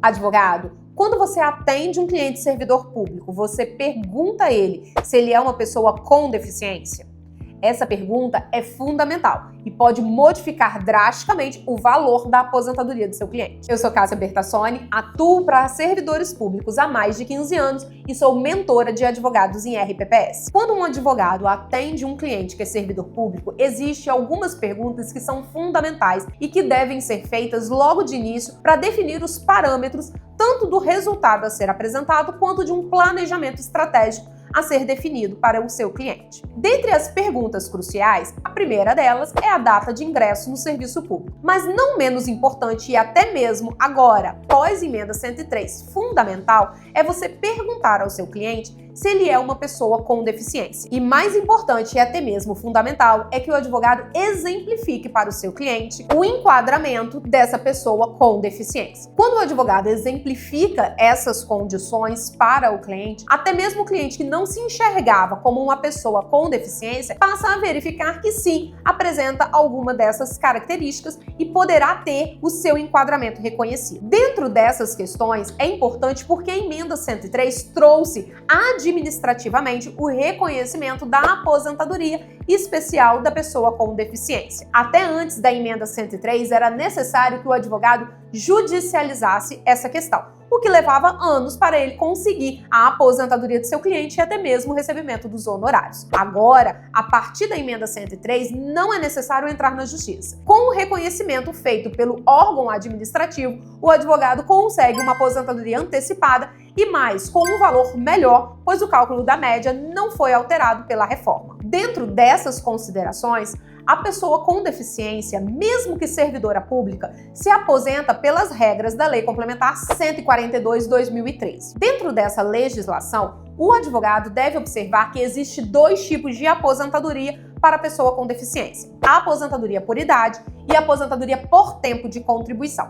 Advogado, quando você atende um cliente servidor público, você pergunta a ele se ele é uma pessoa com deficiência? Essa pergunta é fundamental e pode modificar drasticamente o valor da aposentadoria do seu cliente. Eu sou Cássia Bertassoni, atuo para servidores públicos há mais de 15 anos e sou mentora de advogados em RPPS. Quando um advogado atende um cliente que é servidor público, existem algumas perguntas que são fundamentais e que devem ser feitas logo de início para definir os parâmetros tanto do resultado a ser apresentado quanto de um planejamento estratégico a ser definido para o seu cliente. Dentre as perguntas cruciais, a primeira delas é a data de ingresso no serviço público. Mas não menos importante e até mesmo agora, pós-emenda 103, fundamental é você perguntar ao seu cliente se ele é uma pessoa com deficiência. E mais importante e até mesmo fundamental é que o advogado exemplifique para o seu cliente o enquadramento dessa pessoa com deficiência. Quando o advogado exemplifica essas condições para o cliente, até mesmo o cliente que não se enxergava como uma pessoa com deficiência passa a verificar que sim, apresenta alguma dessas características e poderá ter o seu enquadramento reconhecido. Dentro dessas questões é importante porque a emenda 103 trouxe administrativamente o reconhecimento da aposentadoria especial da pessoa com deficiência. Até antes da emenda 103 era necessário que o advogado judicializasse essa questão, o que levava anos para ele conseguir a aposentadoria do seu cliente e até mesmo o recebimento dos honorários. Agora, a partir da emenda 103, não é necessário entrar na justiça. Com o reconhecimento feito pelo órgão administrativo, o advogado consegue uma aposentadoria antecipada e mais, com um valor melhor, pois o cálculo da média não foi alterado pela reforma. Dentro dessas considerações, a pessoa com deficiência, mesmo que servidora pública, se aposenta pelas regras da Lei Complementar 142/2013. Dentro dessa legislação, o advogado deve observar que existe dois tipos de aposentadoria para a pessoa com deficiência: a aposentadoria por idade e a aposentadoria por tempo de contribuição.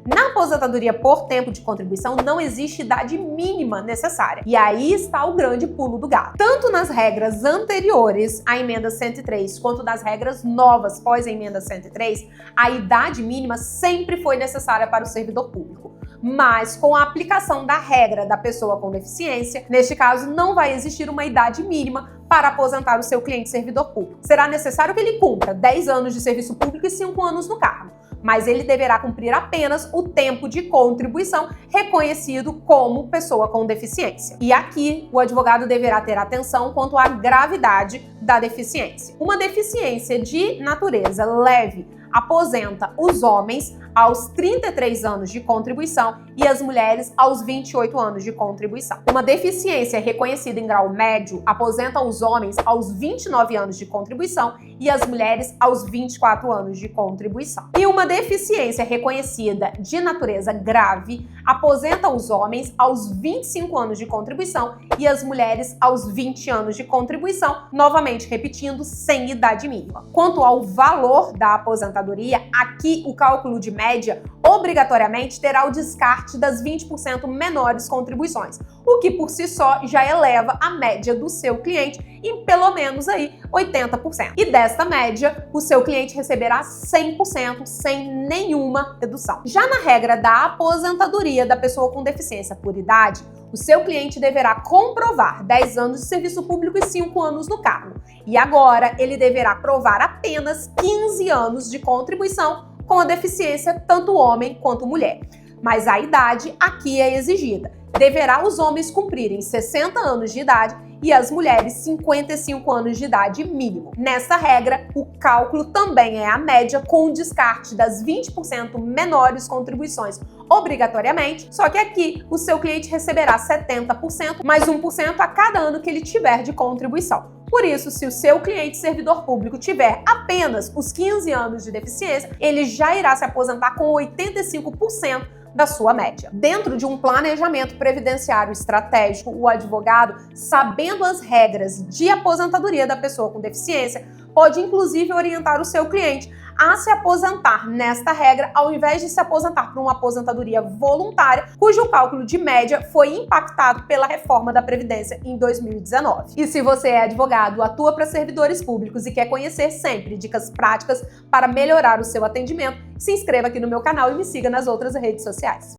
Na aposentadoria por tempo de contribuição não existe idade mínima necessária. E aí está o grande pulo do gato. Tanto nas regras anteriores à emenda 103, quanto nas regras novas pós a emenda 103, a idade mínima sempre foi necessária para o servidor público. Mas com a aplicação da regra da pessoa com deficiência, neste caso não vai existir uma idade mínima para aposentar o seu cliente servidor público. Será necessário que ele cumpra 10 anos de serviço público e 5 anos no cargo, mas ele deverá cumprir apenas o tempo de contribuição reconhecido como pessoa com deficiência. E aqui o advogado deverá ter atenção quanto à gravidade da deficiência. Uma deficiência de natureza leve aposenta os homens aos 33 anos de contribuição e as mulheres aos 28 anos de contribuição. Uma deficiência reconhecida em grau médio aposenta os homens aos 29 anos de contribuição e as mulheres aos 24 anos de contribuição. E uma deficiência reconhecida de natureza grave aposenta os homens aos 25 anos de contribuição e as mulheres aos 20 anos de contribuição, novamente repetindo, sem idade mínima. Quanto ao valor da aposentadoria, aqui o cálculo de média obrigatoriamente terá o descarte das 20% menores contribuições, o que por si só já eleva a média do seu cliente em pelo menos aí 80%. E desta média, o seu cliente receberá 100% sem nenhuma redução. Já na regra da aposentadoria da pessoa com deficiência por idade, o seu cliente deverá comprovar 10 anos de serviço público e 5 anos no cargo. E agora ele deverá provar apenas 15 anos de contribuição com a deficiência, tanto homem quanto mulher. Mas a idade aqui é exigida. Deverá os homens cumprirem 60 anos de idade e as mulheres 55 anos de idade mínimo. Nessa regra, o cálculo também é a média com o descarte das 20% menores contribuições obrigatoriamente, só que aqui o seu cliente receberá 70% mais 1% a cada ano que ele tiver de contribuição. Por isso, se o seu cliente servidor público tiver apenas os 15 anos de deficiência, ele já irá se aposentar com 85% da sua média. Dentro de um planejamento previdenciário estratégico, o advogado, sabendo as regras de aposentadoria da pessoa com deficiência, pode inclusive orientar o seu cliente a se aposentar nesta regra, ao invés de se aposentar por uma aposentadoria voluntária, cujo cálculo de média foi impactado pela reforma da Previdência em 2019. E se você é advogado, atua para servidores públicos e quer conhecer sempre dicas práticas para melhorar o seu atendimento, se inscreva aqui no meu canal e me siga nas outras redes sociais.